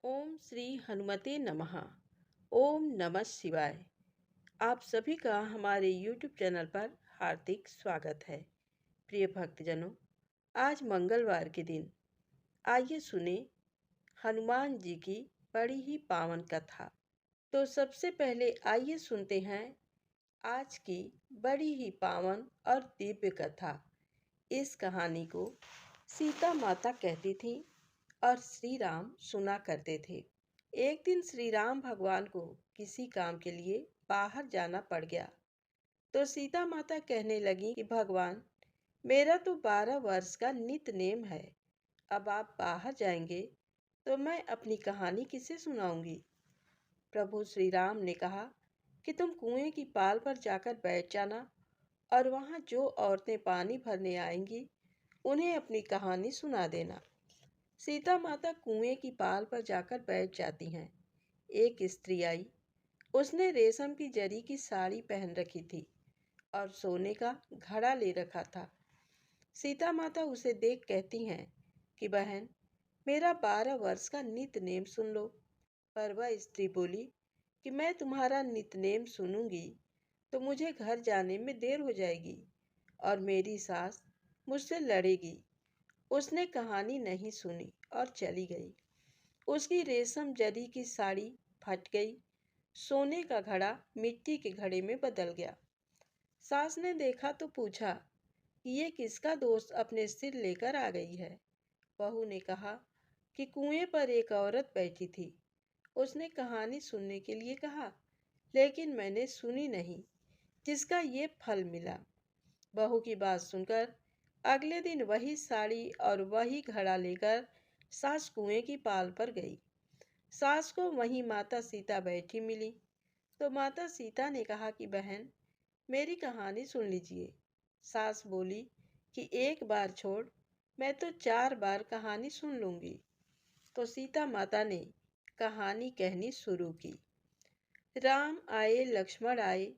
ओम श्री हनुमते नमः। ओम नमः शिवाय। आप सभी का हमारे YouTube चैनल पर हार्दिक स्वागत है। प्रिय भक्तजनों, आज मंगलवार के दिन आइए सुने हनुमान जी की बड़ी ही पावन कथा। तो सबसे पहले आइए सुनते हैं आज की बड़ी ही पावन और दिव्य कथा। इस कहानी को सीता माता कहती थी और श्री राम सुना करते थे। एक दिन श्री राम भगवान को किसी काम के लिए बाहर जाना पड़ गया। तो सीता माता कहने लगी कि भगवान, मेरा तो 12 वर्ष का नित नेम है। अब आप बाहर जाएंगे तो मैं अपनी कहानी किसे सुनाऊंगी। प्रभु श्री राम ने कहा कि तुम कुएं की पाल पर जाकर बैठ जाना और वहां जो औरतें पानी भरने आएंगी उन्हें अपनी कहानी सुना देना। सीता माता कुएं की पाल पर जाकर बैठ जाती हैं। एक स्त्री आई। उसने रेशम की जरी की साड़ी पहन रखी थी और सोने का घड़ा ले रखा था। सीता माता उसे देख कहती हैं कि बहन, मेरा 12 वर्ष का नित नेम सुन लो। पर वह स्त्री बोली कि मैं तुम्हारा नितनेम सुनूंगी तो मुझे घर जाने में देर हो जाएगी और मेरी सास मुझसे लड़ेगी। उसने कहानी नहीं सुनी और चली गई। उसकी रेशम जरी की साड़ी फट गई। सोने का घड़ा मिट्टी के घड़े में बदल गया। सास ने देखा तो पूछा कि ये किसका दोस्त अपने सिर लेकर आ गई है। बहू ने कहा कि कुएं पर एक औरत बैठी थी। उसने कहानी सुनने के लिए कहा, लेकिन मैंने सुनी नहीं, जिसका ये फल मिला। बहू की बात सुनकर अगले दिन वही साड़ी और वही घड़ा लेकर सास कुएं की पाल पर गई। सास को वहीं माता सीता बैठी मिली। तो माता सीता ने कहा कि बहन, मेरी कहानी सुन लीजिए। सास बोली कि एक बार छोड़, मैं तो 4 बार कहानी सुन लूंगी। तो सीता माता ने कहानी कहनी शुरू की। राम आए लक्ष्मण आए,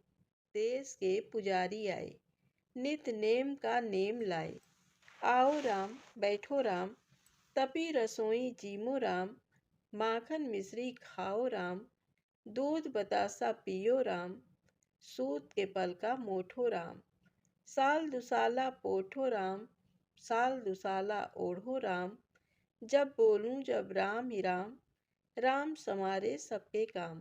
देश के पुजारी आए, नित नेम का नेम लाए। आओ राम बैठो राम, तपी रसोई जीमो राम, माखन मिश्री खाओ राम, दूध बतासा पियो राम, सूत के पल का मोठो राम, साल दुसाला पोठो राम, साल दुसाला ओढ़ो राम, जब बोलूं जब राम ही राम, राम समारे सबके काम,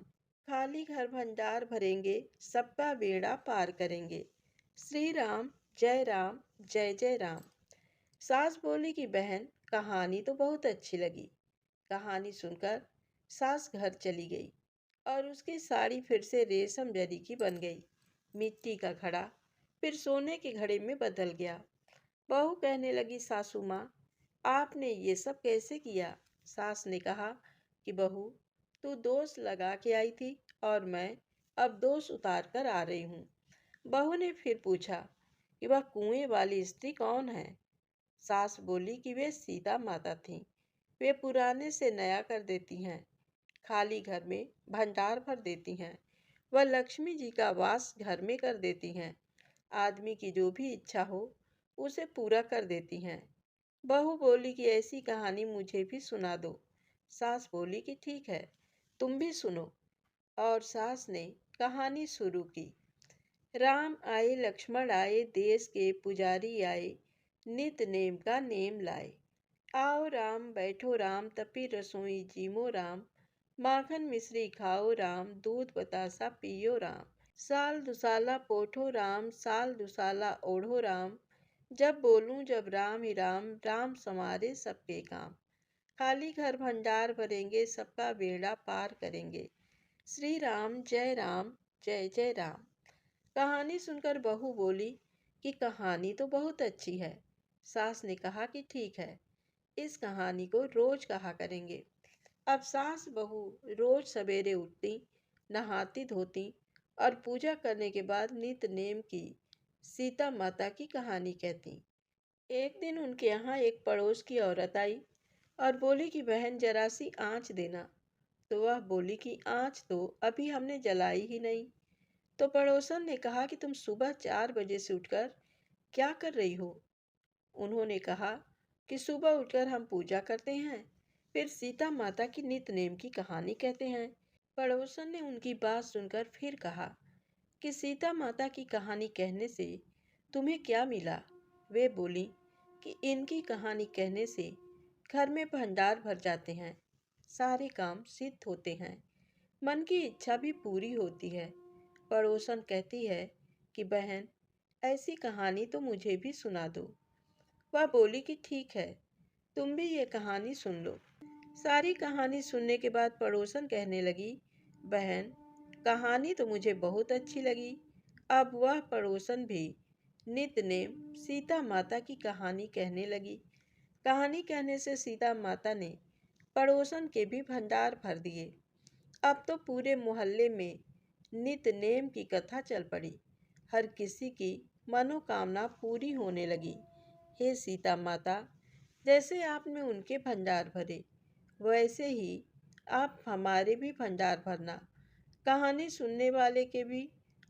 खाली घर भंडार भरेंगे, सबका बेड़ा पार करेंगे, श्री राम जय राम जय जय राम। सास बोली कि बहन, कहानी तो बहुत अच्छी लगी। कहानी सुनकर सास घर चली गई और उसकी साड़ी फिर से रेशम जरी की बन गई। मिट्टी का घड़ा फिर सोने के घड़े में बदल गया। बहू कहने लगी, सासू माँ, आपने ये सब कैसे किया। सास ने कहा कि बहू, तू दोष लगा के आई थी और मैं अब दोष उतार कर आ रही हूँ। बहू ने फिर पूछा कि वह कुएं वाली स्त्री कौन है। सास बोली कि वे सीता माता थीं। वे पुराने से नया कर देती हैं, खाली घर में भंडार भर देती हैं। वह लक्ष्मी जी का वास घर में कर देती हैं। आदमी की जो भी इच्छा हो उसे पूरा कर देती हैं। बहू बोली कि ऐसी कहानी मुझे भी सुना दो। सास बोली कि ठीक है, तुम भी सुनो। और सास ने कहानी शुरू की। राम आए लक्ष्मण आए, देश के पुजारी आए, नित नेम का नेम लाए। आओ राम बैठो राम, तपी रसोई जीमो राम, माखन मिश्री खाओ राम, दूध बतासा पियो राम, साल दुसाला पोठो राम, साल दुसाला ओढ़ो राम, जब बोलूं जब राम ही राम, राम समारे सबके काम, खाली घर भंडार भरेंगे, सबका बेड़ा पार करेंगे, श्री राम जय जय राम। कहानी सुनकर बहू बोली कि कहानी तो बहुत अच्छी है। सास ने कहा कि ठीक है, इस कहानी को रोज कहा करेंगे। अब सास बहू रोज सवेरे उठती, नहाती धोती और पूजा करने के बाद नित नेम की सीता माता की कहानी कहती। एक दिन उनके यहाँ एक पड़ोस की औरत आई और बोली कि बहन, जरा सी आँच देना। तो वह बोली कि आँच तो अभी हमने जलाई ही नहीं। तो पड़ोसन ने कहा कि तुम सुबह 4 बजे से उठकर क्या कर रही हो। उन्होंने कहा कि सुबह उठकर हम पूजा करते हैं, फिर सीता माता की नित्य की कहानी कहते हैं। पड़ोसन ने उनकी बात सुनकर फिर कहा कि सीता माता की कहानी कहने से तुम्हें क्या मिला। वे बोली कि इनकी कहानी कहने से घर में भंडार भर जाते हैं, सारे काम सिद्ध होते हैं, मन की इच्छा भी पूरी होती है। पड़ोसन कहती है कि बहन, ऐसी कहानी तो मुझे भी सुना दो। वह बोली कि ठीक है, तुम भी ये कहानी सुन लो। सारी कहानी सुनने के बाद पड़ोसन कहने लगी, बहन, कहानी तो मुझे बहुत अच्छी लगी। अब वह पड़ोसन भी नित्य नेम सीता माता की कहानी कहने लगी। कहानी कहने से सीता माता ने पड़ोसन के भी भंडार भर दिए। अब तो पूरे मोहल्ले में नित्य नेम की कथा चल पड़ी। हर किसी की मनोकामना पूरी होने लगी। हे सीता माता, जैसे आपने उनके भंडार भरे, वैसे ही आप हमारे भी भंडार भरना, कहानी सुनने वाले के भी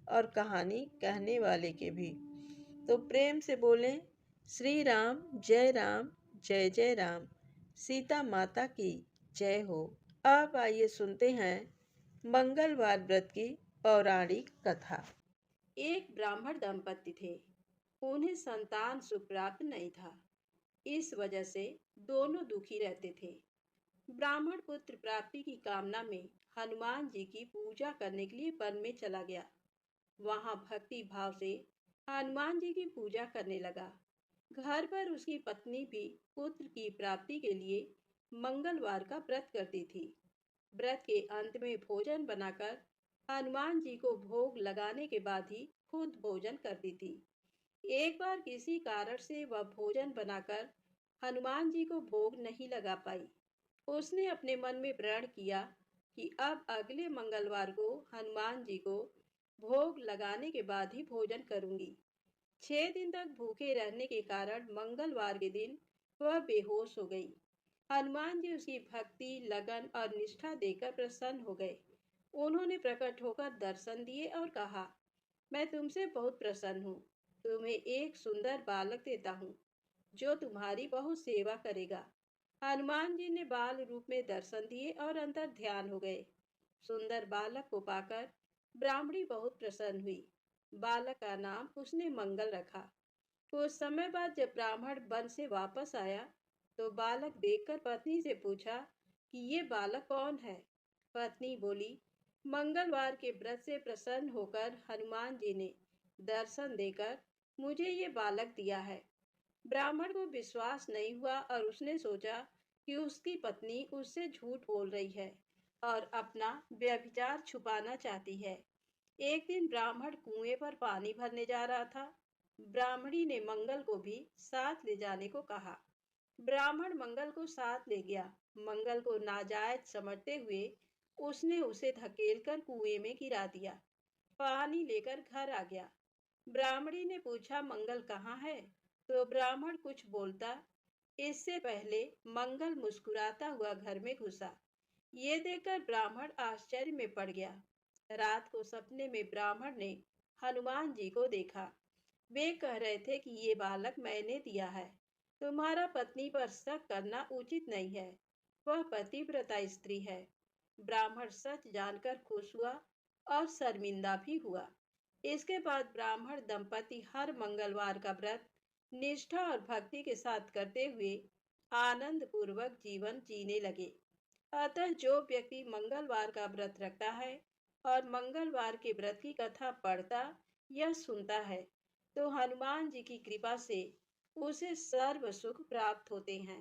और कहानी कहने वाले के भी। तो प्रेम से बोलें, श्री राम जय जय राम, सीता माता की जय हो। अब आइए सुनते हैं मंगलवार व्रत की पौराणिक कथा। एक ब्राह्मण दंपति थे। उन्हें संतान सुख प्राप्त नहीं था। इस वजह से दोनों दुखी रहते थे। ब्राह्मण पुत्र प्राप्ति की कामना में हनुमान जी की पूजा करने के लिए वन में चला गया। वहां भक्ति भाव से हनुमान जी की पूजा करने लगा। घर पर उसकी पत्नी भी पुत्र की प्राप्ति के लिए मंगलवार का व्रत करती थी। व्रत के अंत में भोजन बनाकर हनुमान जी को भोग लगाने के बाद ही खुद भोजन करती थी। एक बार किसी कारण से वह भोजन बनाकर हनुमान जी को भोग नहीं लगा पाई। उसने अपने मन में प्रण किया कि अब अगले मंगलवार को हनुमान जी को भोग लगाने के बाद ही भोजन करूंगी। 6 दिन तक भूखे रहने के कारण मंगलवार के दिन वह बेहोश हो गई। हनुमान जी उसकी भक्ति, लगन और निष्ठा देखकर प्रसन्न हो गए। उन्होंने प्रकट होकर दर्शन दिए और कहा, मैं तुमसे बहुत प्रसन्न हूँ। तुम्हें एक सुंदर बालक देता हूँ जो तुम्हारी बहुत सेवा करेगा। हनुमान जी ने बाल रूप में दर्शन दिए और अंतर ध्यान हो गए। सुंदर बालक को पाकर ब्राह्मणी बहुत प्रसन्न हुई। बालक का नाम उसने मंगल रखा। कुछ समय बाद जब ब्राह्मण वन से वापस आया तो बालक देखकर पत्नी से पूछा कि ये बालक कौन है। पत्नी बोली, मंगलवार के व्रत से प्रसन्न होकर हनुमान जी ने दर्शन देकर मुझे ये बालक दिया है। ब्राह्मण को विश्वास नहीं हुआ और उसने सोचा कि उसकी पत्नी उससे झूठ बोल रही है और अपना व्यभिचार छुपाना चाहती है। एक दिन ब्राह्मण कुएं पर पानी भरने जा रहा था। ब्राह्मणी ने मंगल को भी साथ ले जाने को कहा। ब्राह्मण मंगल को साथ ले गया। मंगल को नाजायज समझते हुए उसने उसे धकेलकर कुएं में गिरा दिया। पानी लेकर घर आ गया। ब्राह्मणी ने पूछा, मंगल कहाँ है? तो ब्राह्मण कुछ बोलता इससे पहले मंगल मुस्कुराता हुआ घर में घुसा। ये देखकर ब्राह्मण आश्चर्य में पड़ गया। रात को सपने में ब्राह्मण ने हनुमान जी को देखा। वे कह रहे थे कि ये बालक मैंने दिया है। तुम्हारा पत्नी पर शक करना उचित नहीं है। वह पतिव्रता स्त्री है। ब्राह्मण सच जानकर खुश हुआ और शर्मिंदा भी हुआ। इसके बाद ब्राह्मण दंपति हर मंगलवार का व्रत निष्ठा और भक्ति के साथ करते हुए आनंद पूर्वक जीवन जीने लगे। अतः जो व्यक्ति मंगलवार का व्रत रखता है और मंगलवार के व्रत की कथा पढ़ता या सुनता है तो हनुमान जी की कृपा से उसे सर्व सुख प्राप्त होते हैं।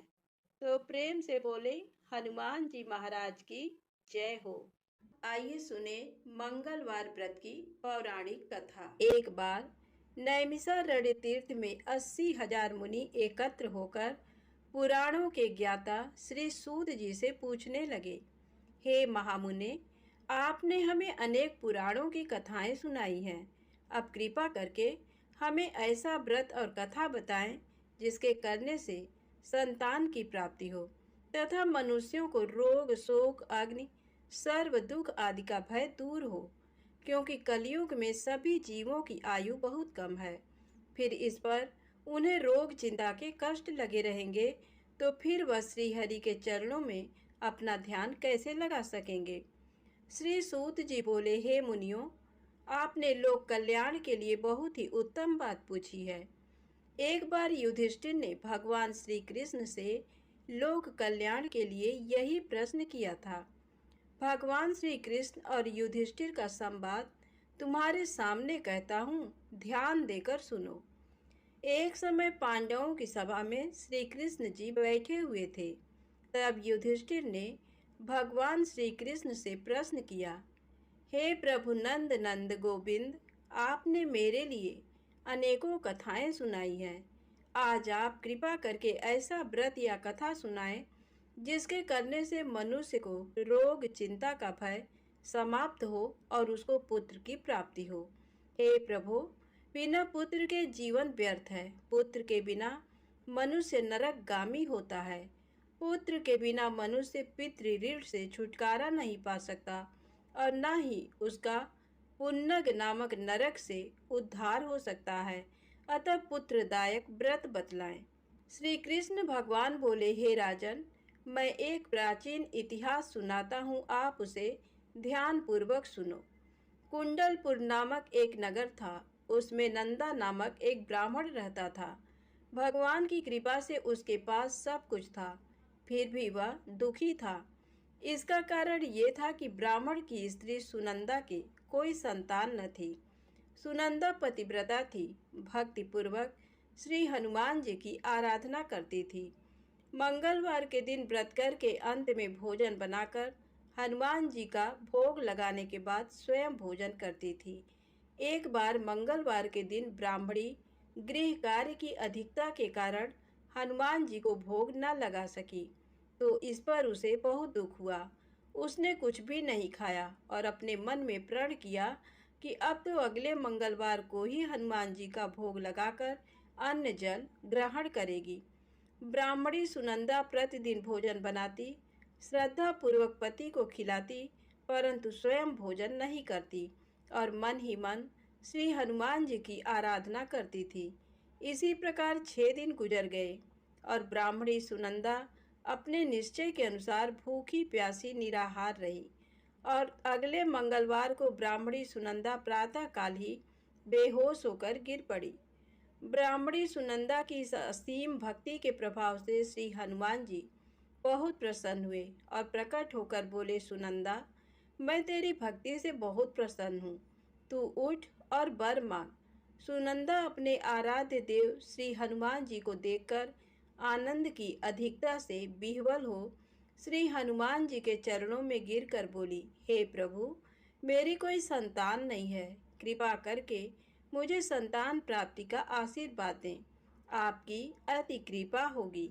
तो प्रेम से बोले, हनुमान जी महाराज की जय हो। आइए सुने मंगलवार व्रत की पौराणिक कथा। एक बार नैमिषारण्य तीर्थ में 80,000 मुनि एकत्र होकर पुराणों के ज्ञाता श्री सूत जी से पूछने लगे, हे महामुने, आपने हमें अनेक पुराणों की कथाएं सुनाई हैं। अब कृपा करके हमें ऐसा व्रत और कथा बताएं जिसके करने से संतान की प्राप्ति हो तथा मनुष्यों को रोग, शोक, अग्नि, सर्व दुख आदि का भय दूर हो, क्योंकि कलयुग में सभी जीवों की आयु बहुत कम है। फिर इस पर उन्हें रोग चिंता के कष्ट लगे रहेंगे तो फिर वह श्री हरि के चरणों में अपना ध्यान कैसे लगा सकेंगे। श्री सूत जी बोले, हे मुनियों, आपने लोक कल्याण के लिए बहुत ही उत्तम बात पूछी है। एक बार युधिष्ठिर ने भगवान श्री कृष्ण से लोक कल्याण के लिए यही प्रश्न किया था। भगवान श्री कृष्ण और युधिष्ठिर का संवाद तुम्हारे सामने कहता हूँ, ध्यान देकर सुनो। एक समय पांडवों की सभा में श्री कृष्ण जी बैठे हुए थे। तब युधिष्ठिर ने भगवान श्री कृष्ण से प्रश्न किया, हे प्रभु नंद नंद गोविंद, आपने मेरे लिए अनेकों कथाएं सुनाई हैं। आज आप कृपा करके ऐसा व्रत या कथा सुनाएं जिसके करने से मनुष्य को रोग चिंता का भय समाप्त हो और उसको पुत्र की प्राप्ति हो। हे प्रभु, बिना पुत्र के जीवन व्यर्थ है। पुत्र के बिना मनुष्य नरकगामी होता है। पुत्र के बिना मनुष्य पितृ ऋण से छुटकारा नहीं पा सकता और न ही उसका पुन्नग नामक नरक से उद्धार हो सकता है। अतः पुत्रदायक व्रत बतलाएं। श्री कृष्ण भगवान बोले, हे राजन, मैं एक प्राचीन इतिहास सुनाता हूँ, आप उसे ध्यान पूर्वक सुनो। कुंडलपुर नामक एक नगर था। उसमें नंदा नामक एक ब्राह्मण रहता था। भगवान की कृपा से उसके पास सब कुछ था, फिर भी वह दुखी था। इसका कारण ये था कि ब्राह्मण की स्त्री सुनंदा की कोई संतान न थी। सुनंदा पतिव्रता थी, भक्तिपूर्वक श्री हनुमान जी की आराधना करती थी। मंगलवार के दिन व्रत करके अंत में भोजन बनाकर हनुमान जी का भोग लगाने के बाद स्वयं भोजन करती थी। एक बार मंगलवार के दिन ब्राह्मणी गृह कार्य की अधिकता के कारण हनुमान जी को भोग न लगा सकी, तो इस पर उसे बहुत दुख हुआ। उसने कुछ भी नहीं खाया और अपने मन में प्रण किया कि अब तो अगले मंगलवार को ही हनुमान जी का भोग लगाकर अन्न जल ग्रहण करेगी। ब्राह्मणी सुनंदा प्रतिदिन भोजन बनाती, श्रद्धा पूर्वक पति को खिलाती, परंतु स्वयं भोजन नहीं करती और मन ही मन श्री हनुमान जी की आराधना करती थी। इसी प्रकार 6 दिन गुजर गए और ब्राह्मणी सुनंदा अपने निश्चय के अनुसार भूखी प्यासी निराहार रही और अगले मंगलवार को ब्राह्मणी सुनंदा प्रातःकाल ही बेहोश होकर गिर पड़ी। ब्राह्मणी सुनंदा की इस असीम भक्ति के प्रभाव से श्री हनुमान जी बहुत प्रसन्न हुए और प्रकट होकर बोले, सुनंदा, मैं तेरी भक्ति से बहुत प्रसन्न हूँ, तू उठ और वर मांग। सुनंदा अपने आराध्य देव श्री हनुमान जी को देखकर आनंद की अधिकता से विह्वल हो श्री हनुमान जी के चरणों में गिरकर बोली, हे प्रभु, मेरी कोई संतान नहीं है, कृपा करके मुझे संतान प्राप्ति का आशीर्वाद दें, आपकी अति कृपा होगी।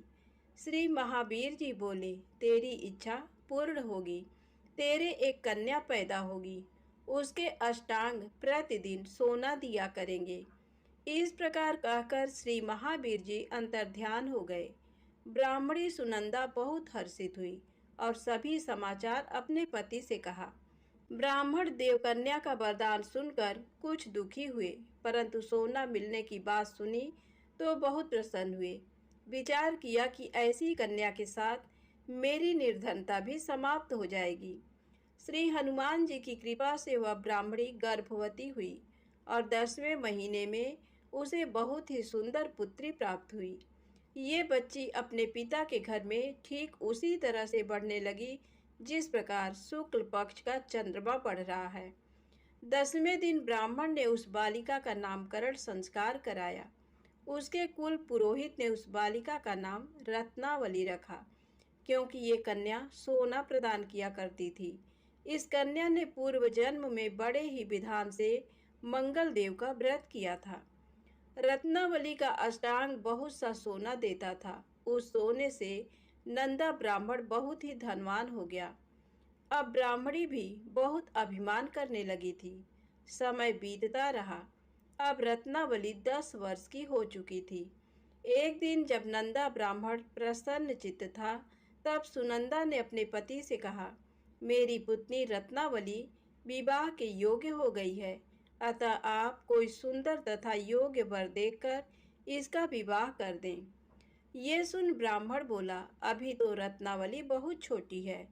श्री महावीर जी बोले, तेरी इच्छा पूर्ण होगी, तेरे एक कन्या पैदा होगी, उसके अष्टांग प्रतिदिन सोना दिया करेंगे। इस प्रकार कहकर श्री महावीर जी अंतर्ध्यान हो गए। ब्राह्मणी सुनंदा बहुत हर्षित हुई और सभी समाचार अपने पति से कहा। ब्राह्मण देवकन्या का वरदान सुनकर कुछ दुखी हुए, परंतु सोना मिलने की बात सुनी तो बहुत प्रसन्न हुए। विचार किया कि ऐसी कन्या के साथ मेरी निर्धनता भी समाप्त हो जाएगी। श्री हनुमान जी की कृपा से वह ब्राह्मणी गर्भवती हुई और 10वें महीने में उसे बहुत ही सुंदर पुत्री प्राप्त हुई। ये बच्ची अपने पिता के घर में ठीक उसी तरह से बढ़ने लगी जिस प्रकार शुक्ल पक्ष का चंद्रमा बढ़ रहा है। 10वें दिन ब्राह्मण ने उस बालिका का नामकरण संस्कार कराया। उसके कुल पुरोहित ने उस बालिका का नाम रत्नावली रखा, क्योंकि ये कन्या सोना प्रदान किया करती थी। इस कन्या ने पूर्व जन्म में बड़े ही विधान से मंगल देव का व्रत किया था। रत्नावली का अष्टांग बहुत सा सोना देता था। उस सोने से नंदा ब्राह्मण बहुत ही धनवान हो गया। अब ब्राह्मणी भी बहुत अभिमान करने लगी थी। समय बीतता रहा। अब रत्नावली 10 वर्ष की हो चुकी थी। एक दिन जब नंदा ब्राह्मण प्रसन्न चित्त था, तब सुनंदा ने अपने पति से कहा, मेरी पुत्री रत्नावली विवाह के योग्य हो गई है, अतः आप कोई सुंदर तथा योग्य वर देखकर इसका विवाह कर दें। ये सुन ब्राह्मण बोला, अभी तो रत्नावली बहुत छोटी है।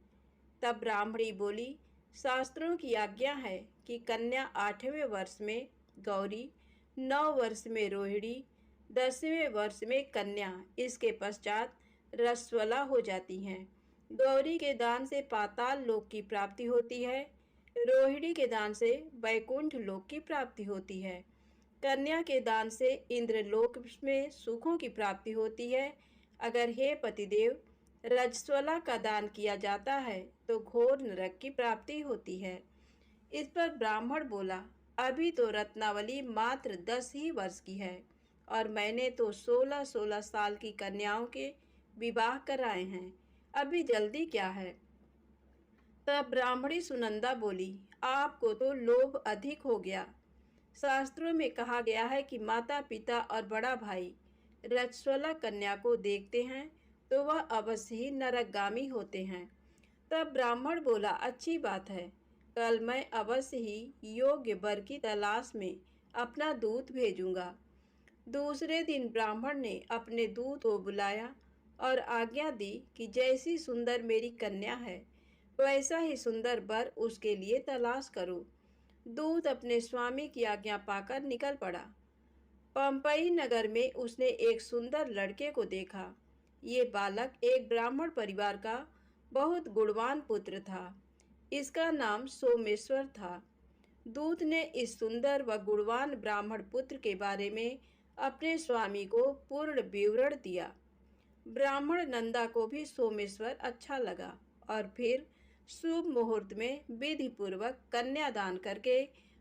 तब ब्राह्मणी बोली, शास्त्रों की आज्ञा है कि कन्या 8वें वर्ष में गौरी, 9 वर्ष में रोहिणी, 10वें वर्ष में कन्या, इसके पश्चात रसवला हो जाती हैं। गौरी के दान से पाताल लोक की प्राप्ति होती है, रोहिणी के दान से वैकुंठ लोक की प्राप्ति होती है, कन्या के दान से इंद्रलोक में सुखों की प्राप्ति होती है। अगर हे पतिदेव रजस्वला का दान किया जाता है तो घोर नरक की प्राप्ति होती है। इस पर ब्राह्मण बोला, अभी तो रत्नावली मात्र 10 ही वर्ष की है और मैंने तो 16-16 साल की कन्याओं के विवाह कराए हैं, अभी जल्दी क्या है। तब ब्राह्मणी सुनंदा बोली, आपको तो लोभ अधिक हो गया। शास्त्रों में कहा गया है कि माता पिता और बड़ा भाई रजस्वला कन्या को देखते हैं तो वह अवश्य ही नरकगामी होते हैं। तब ब्राह्मण बोला, अच्छी बात है, कल मैं अवश्य ही योग्य वर की तलाश में अपना दूत भेजूंगा। दूसरे दिन ब्राह्मण ने अपने दूत को बुलाया और आज्ञा दी कि जैसी सुंदर मेरी कन्या है वैसा ही सुंदर वर उसके लिए तलाश करो। दूत अपने स्वामी की आज्ञा पाकर निकल पड़ा। पंपई नगर में उसने एक सुंदर लड़के को देखा। ये बालक एक ब्राह्मण परिवार का बहुत गुणवान पुत्र था। इसका नाम सोमेश्वर था। दूत ने इस सुंदर व गुणवान ब्राह्मण पुत्र के बारे में अपने स्वामी को पूर्ण विवरण दिया। ब्राह्मण नंदा को भी सोमेश्वर अच्छा लगा और फिर शुभ मुहूर्त में विधि पूर्वक कन्यादान करके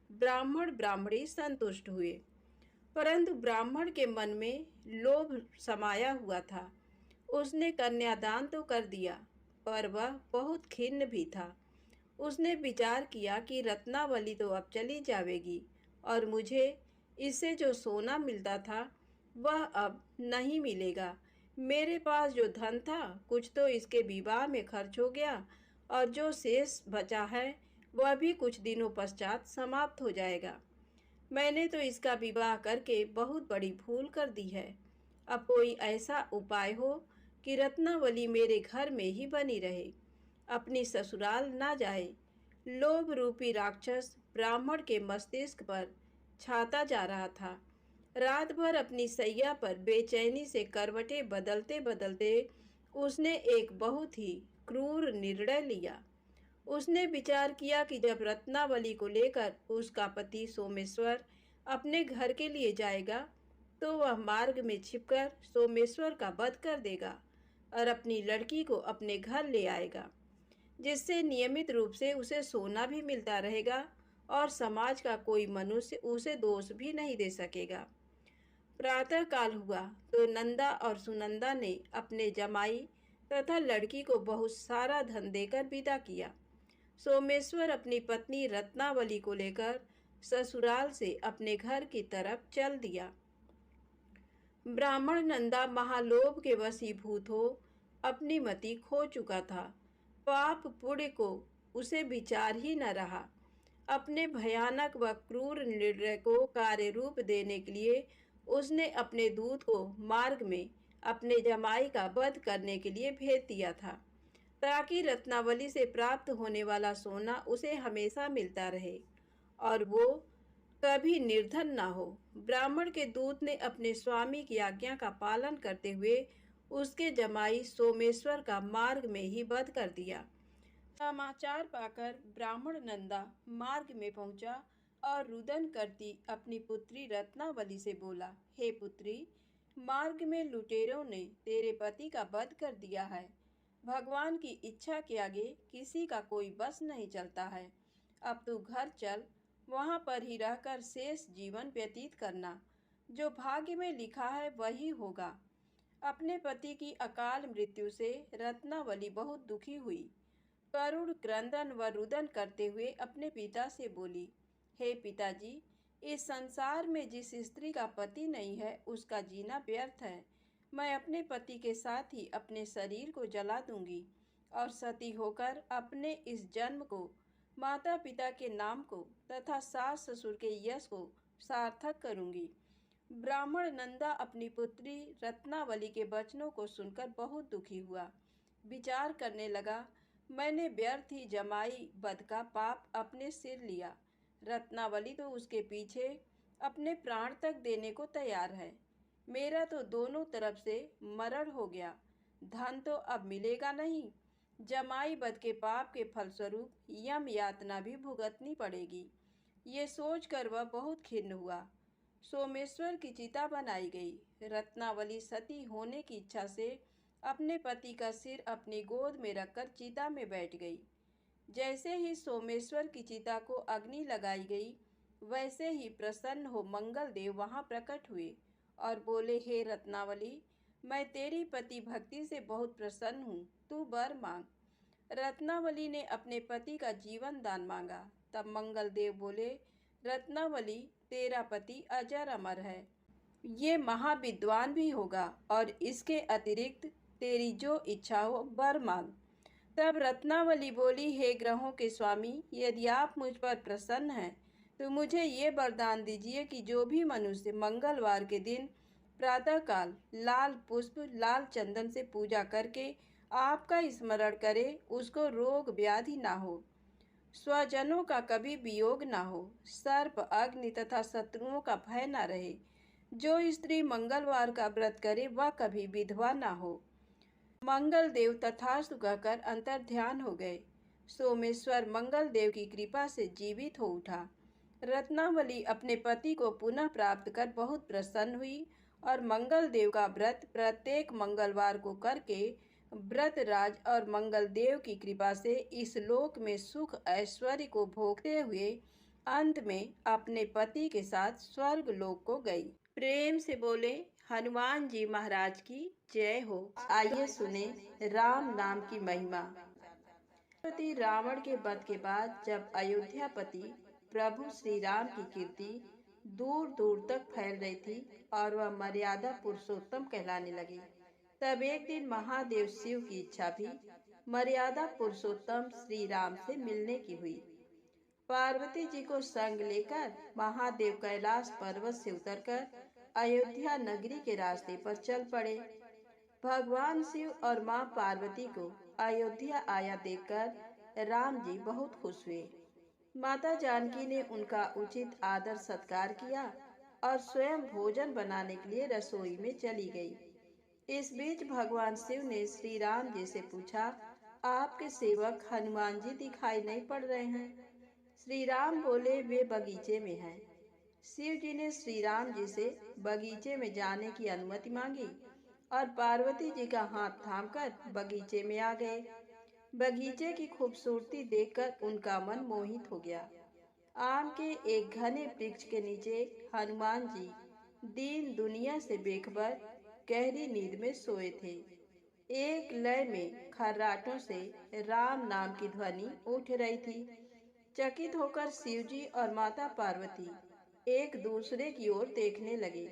ब्राह्मण ब्राह्मणी संतुष्ट हुए। परंतु ब्राह्मण के मन में लोभ समाया हुआ था। उसने कन्यादान तो कर दिया पर वह बहुत खिन्न भी था। उसने विचार किया कि रत्नावली तो अब चली जाएगी और मुझे इससे जो सोना मिलता था वह अब नहीं मिलेगा। मेरे पास जो धन था कुछ तो इसके विवाह में खर्च हो गया और जो शेष बचा है वह भी कुछ दिनों पश्चात समाप्त हो जाएगा। मैंने तो इसका विवाह करके बहुत बड़ी भूल कर दी है। अब कोई ऐसा उपाय हो कि रत्नावली मेरे घर में ही बनी रहे, अपनी ससुराल ना जाए। लोभ रूपी राक्षस ब्राह्मण के मस्तिष्क पर छाता जा रहा था। रात भर अपनी सैया पर बेचैनी से करवटें बदलते बदलते उसने एक बहुत ही क्रूर निर्णय लिया। उसने विचार किया कि जब रत्नावली को लेकर उसका पति सोमेश्वर अपने घर के लिए जाएगा तो वह मार्ग में छिपकर सोमेश्वर का वध कर देगा और अपनी लड़की को अपने घर ले आएगा, जिससे नियमित रूप से उसे सोना भी मिलता रहेगा और समाज का कोई मनुष्य उसे दोष भी नहीं दे सकेगा। प्रातः काल हुआ तो नंदा और सुनंदा ने अपने जमाई तथा लड़की को बहुत सारा धन देकर विदा किया। सोमेश्वर अपनी पत्नी रत्नावली को लेकर ससुराल से अपने घर की तरफ चल दिया। ब्राह्मण नंदा महालोभ के वशीभूत हो अपनी मति खो चुका था। पाप पुण्य को उसे विचार ही न रहा। अपने भयानक व क्रूर निर्णय को कार्य रूप देने के लिए उसने अपने दूत को मार्ग में अपने जमाई का वध करने के लिए भेज दिया था, ताकि रत्नावली से प्राप्त होने वाला सोना उसे हमेशा मिलता रहे और वो कभी निर्धन ना हो। ब्राह्मण के दूत ने अपने स्वामी की आज्ञा का पालन करते हुए उसके जमाई सोमेश्वर का मार्ग में ही वध कर दिया। समाचार पाकर ब्राह्मण नंदा मार्ग में पहुंचा और रुदन करती अपनी पुत्री रत्नावली से बोला, हे पुत्री, मार्ग में लुटेरों ने तेरे पति का वध कर दिया है। भगवान की इच्छा के आगे किसी का कोई बस नहीं चलता है। अब तू घर चल, वहां पर ही रहकर शेष जीवन व्यतीत करना। जो भाग्य में लिखा है वही होगा। अपने पति की अकाल मृत्यु से रत्नावली बहुत दुखी हुई। करुण क्रंदन व रुदन करते हुए अपने पिता से बोली, हे पिताजी, इस संसार में जिस स्त्री का पति नहीं है उसका जीना व्यर्थ है। मैं अपने पति के साथ ही अपने शरीर को जला दूंगी और सती होकर अपने इस जन्म को, माता पिता के नाम को तथा सास ससुर के यश को सार्थक करूंगी। ब्राह्मण नंदा अपनी पुत्री रत्नावली के वचनों को सुनकर बहुत दुखी हुआ। विचार करने लगा, मैंने व्यर्थ ही जमाई वध का पाप अपने सिर लिया। रत्नावली तो उसके पीछे अपने प्राण तक देने को तैयार है। मेरा तो दोनों तरफ से मरण हो गया। धन तो अब मिलेगा नहीं। जमाई वध के पाप के फलस्वरूप यम यातना भी भुगतनी पड़ेगी। ये सोचकर वह बहुत खिन्न हुआ। सोमेश्वर की चिता बनाई गई। रत्नावली सती होने की इच्छा से अपने पति का सिर अपनी गोद में रखकर चिता में बैठ गई। जैसे ही सोमेश्वर की चिता को अग्नि लगाई गई, वैसे ही प्रसन्न हो मंगल देव वहां प्रकट हुए और बोले, हे रत्नावली, मैं तेरी पति भक्ति से बहुत प्रसन्न हूँ, तू वर मांग। रत्नावली ने अपने पति का जीवन दान मांगा। तब मंगल देव बोले, रत्नावली, तेरा पति अजर अमर है, ये महाविद्वान भी होगा और इसके अतिरिक्त तेरी जो इच्छा हो वर मांग। तब रत्नावली बोली, हे ग्रहों के स्वामी, यदि आप मुझ पर प्रसन्न हैं तो मुझे ये वरदान दीजिए कि जो भी मनुष्य मंगलवार के दिन प्रातःकाल लाल पुष्प लाल चंदन से पूजा करके आपका स्मरण करे, उसको रोग व्याधि ना हो, स्वजनों का कभी वियोग ना हो, सर्प अग्नि तथा शत्रुओं का भय ना रहे। जो स्त्री मंगलवार का व्रत करे वह कभी विधवा ना हो। मंगल देव तथास्तु कहकर अंतर ध्यान हो गए। सोमेश्वर मंगल देव की कृपा से जीवित हो उठा। रत्नावली अपने पति को पुनः प्राप्त कर बहुत प्रसन्न हुई और मंगल देव का व्रत प्रत्येक मंगलवार को करके व्रतराज और मंगल देव की कृपा से इस लोक में सुख ऐश्वर्य को भोगते हुए अंत में अपने पति के साथ स्वर्ग लोक को गई। प्रेम से बोले हनुमान जी महाराज की जय हो। आइए सुने राम नाम की महिमा। पति रावण के वध के बाद जब अयोध्यापति प्रभु श्री राम की कीर्ति दूर दूर तक फैल रही थी और वह मर्यादा पुरुषोत्तम कहलाने लगे, तब एक दिन महादेव शिव की इच्छा भी मर्यादा पुरुषोत्तम श्री राम से मिलने की हुई। पार्वती जी को संग लेकर महादेव कैलाश पर्वत से उतरकर अयोध्या नगरी के रास्ते पर चल पड़े। भगवान शिव और मां पार्वती को अयोध्या आया देखकर राम जी बहुत खुश हुए। माता जानकी ने उनका उचित आदर सत्कार किया और स्वयं भोजन बनाने के लिए रसोई में चली गई। इस बीच भगवान शिव ने श्री राम जी से पूछा, आपके सेवक हनुमान जी दिखाई नहीं पड़ रहे हैं। श्री राम बोले, वे बगीचे में हैं। शिव जी ने श्री राम जी से बगीचे में जाने की अनुमति मांगी और पार्वती जी का हाथ थामकर बगीचे में आ गए। बगीचे की खूबसूरती देखकर उनका मन मोहित हो गया। आम के एक घने वृक्ष के नीचे हनुमान जी दीन दुनिया से बेखबर गहरी नींद में सोए थे। एक लय में खर्राटों से राम नाम की ध्वनि उठ रही थी। चकित होकर शिवजी और माता पार्वती एक दूसरे की ओर देखने लगे।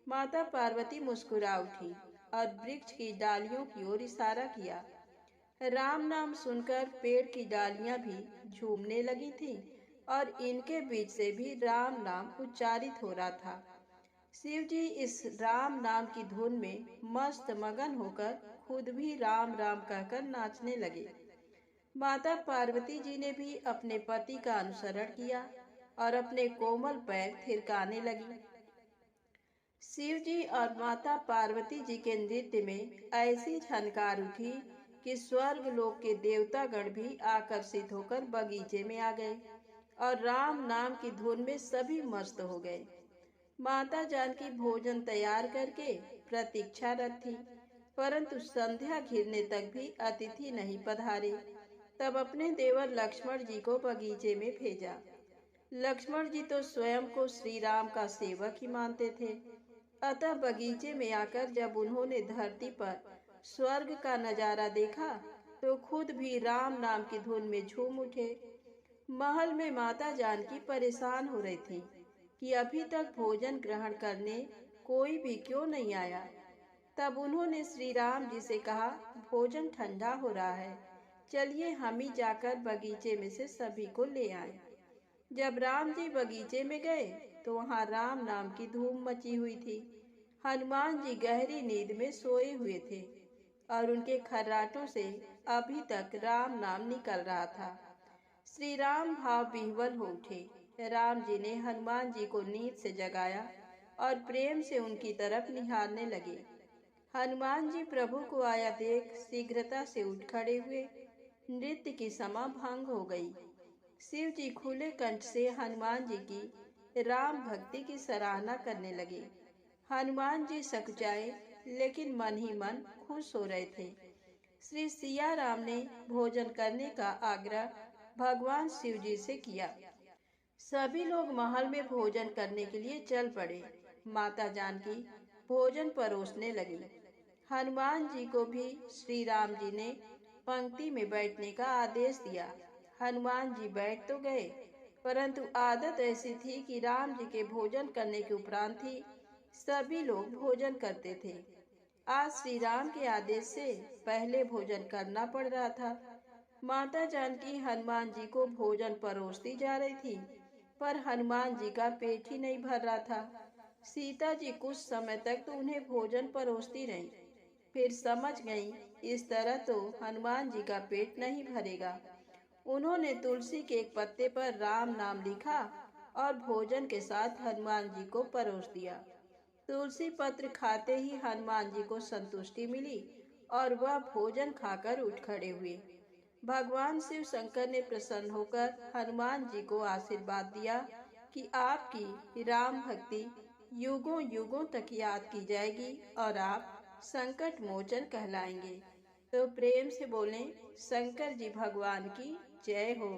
माता पार्वती मुस्कुरा उठी और वृक्ष की डालियों की ओर इशारा किया। राम नाम सुनकर पेड़ की डालियां भी झूमने लगी थीं और इनके बीच से भी राम नाम उच्चारित हो रहा था। शिव जी इस राम नाम की धुन में मस्त मगन होकर खुद भी राम राम कहकर नाचने लगे। माता पार्वती जी ने भी अपने पति का अनुसरण किया और अपने कोमल पैर थिरकाने लगी। शिव जी और माता पार्वती जी के नृत्य में ऐसी झनकार उठी कि स्वर्ग लोक के देवतागण भी आकर्षित होकर बगीचे में आ गए और राम नाम की धुन में सभी मस्त हो गए। माता जानकी भोजन तैयार करके प्रतीक्षारत थी, परंतु संध्या घिरने तक भी अतिथि नहीं पधारे। तब अपने देवर लक्ष्मण जी को बगीचे में भेजा। लक्ष्मण जी तो स्वयं को श्री राम का सेवक ही मानते थे, अतः बगीचे में आकर जब उन्होंने धरती पर स्वर्ग का नजारा देखा तो खुद भी राम नाम की धुन में झूम उठे। महल में माता जानकी परेशान हो रही थी कि अभी तक भोजन ग्रहण करने कोई भी क्यों नहीं आया। तब उन्होंने श्री राम जी से कहा, भोजन ठंडा हो रहा है, चलिए हम ही जाकर बगीचे में से सभी को ले आए। जब राम जी बगीचे में गए तो वहां राम नाम की धूम मची हुई थी। हनुमान जी गहरी नींद में सोए हुए थे और उनके खर्राटों से अभी तक राम नाम निकल रहा था। श्री राम भाव विह्वल हो उठे। राम जी ने हनुमान जी को नींद से जगाया और प्रेम से उनकी तरफ निहारने लगे। हनुमान जी प्रभु को आया देख शीघ्रता से उठ खड़े हुए। नृत्य की समा भंग हो गई। शिव जी खुले कंठ से हनुमान जी की राम भक्ति की सराहना करने लगे। हनुमान जी सकुचाए लेकिन मन ही मन खुश हो रहे थे। श्री सिया राम ने भोजन करने का आग्रह भगवान शिव जी से किया। सभी लोग महल में भोजन करने के लिए चल पड़े। माता जानकी भोजन परोसने लगी। हनुमान जी को भी श्री राम जी ने पंक्ति में बैठने का आदेश दिया। हनुमान जी बैठ तो गए, परंतु आदत ऐसी थी कि राम जी के भोजन करने के उपरांत ही सभी लोग भोजन करते थे। आज श्री राम के आदेश से पहले भोजन करना पड़ रहा था। माता जानकी हनुमान जी को भोजन परोसती जा रही थी, पर हनुमान जी का पेट ही नहीं भर रहा था। सीता जी कुछ समय तक तो उन्हें भोजन परोसती रही, फिर समझ गईं इस तरह तो हनुमान जी का पेट नहीं भरेगा। उन्होंने तुलसी के एक पत्ते पर राम नाम लिखा और भोजन के साथ हनुमान जी को परोस दिया। तुलसी पत्र खाते ही हनुमान जी को संतुष्टि मिली और वह भोजन खाकर उठ खड़े हुए। भगवान शिव शंकर ने प्रसन्न होकर हनुमान जी को आशीर्वाद दिया कि आपकी राम भक्ति युगों युगों तक याद की जाएगी और आप संकट मोचन कहलाएंगे। तो प्रेम से बोलें, शंकर जी भगवान की जय हो।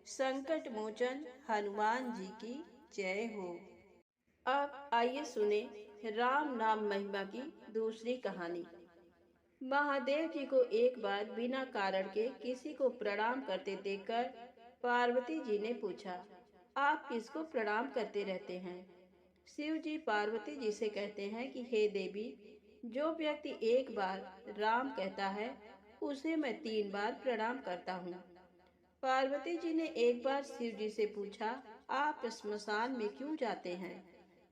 संकट मोचन हनुमान जी की जय हो। अब आइए सुने राम नाम महिमा की दूसरी कहानी। महादेव जी को एक बार बिना कारण के किसी को प्रणाम करते देखकर पार्वती जी ने पूछा, आप किसको प्रणाम करते रहते हैं? शिव जी पार्वती जी से कहते हैं कि हे देवी, जो व्यक्ति एक बार राम कहता है उसे मैं 3 बार प्रणाम करता हूँ। पार्वती जी ने एक बार शिव जी से पूछा, आप स्मशान में क्यों जाते हैं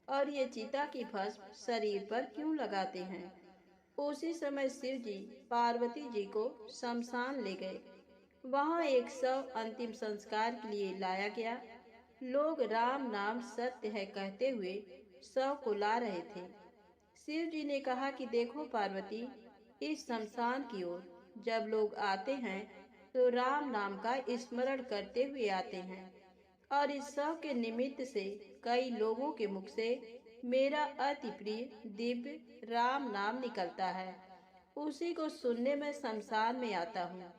और ये चिता की भस्म शरीर पर क्यों लगाते हैं? उसी समय शिव जी पार्वती जी को शमशान ले गए। वहां एक शव अंतिम संस्कार के लिए लाया गया। लोग राम नाम सत्य है कहते हुए शव को ला रहे थे। शिव जी ने कहा कि देखो पार्वती, इस शमशान की ओर जब लोग आते हैं तो राम नाम का स्मरण करते हुए आते हैं और इस शव के निमित्त से कई लोगों के मुख से मेरा अति प्रिय दिव्य राम नाम निकलता है। उसी को सुनने में शमशान में आता हूँ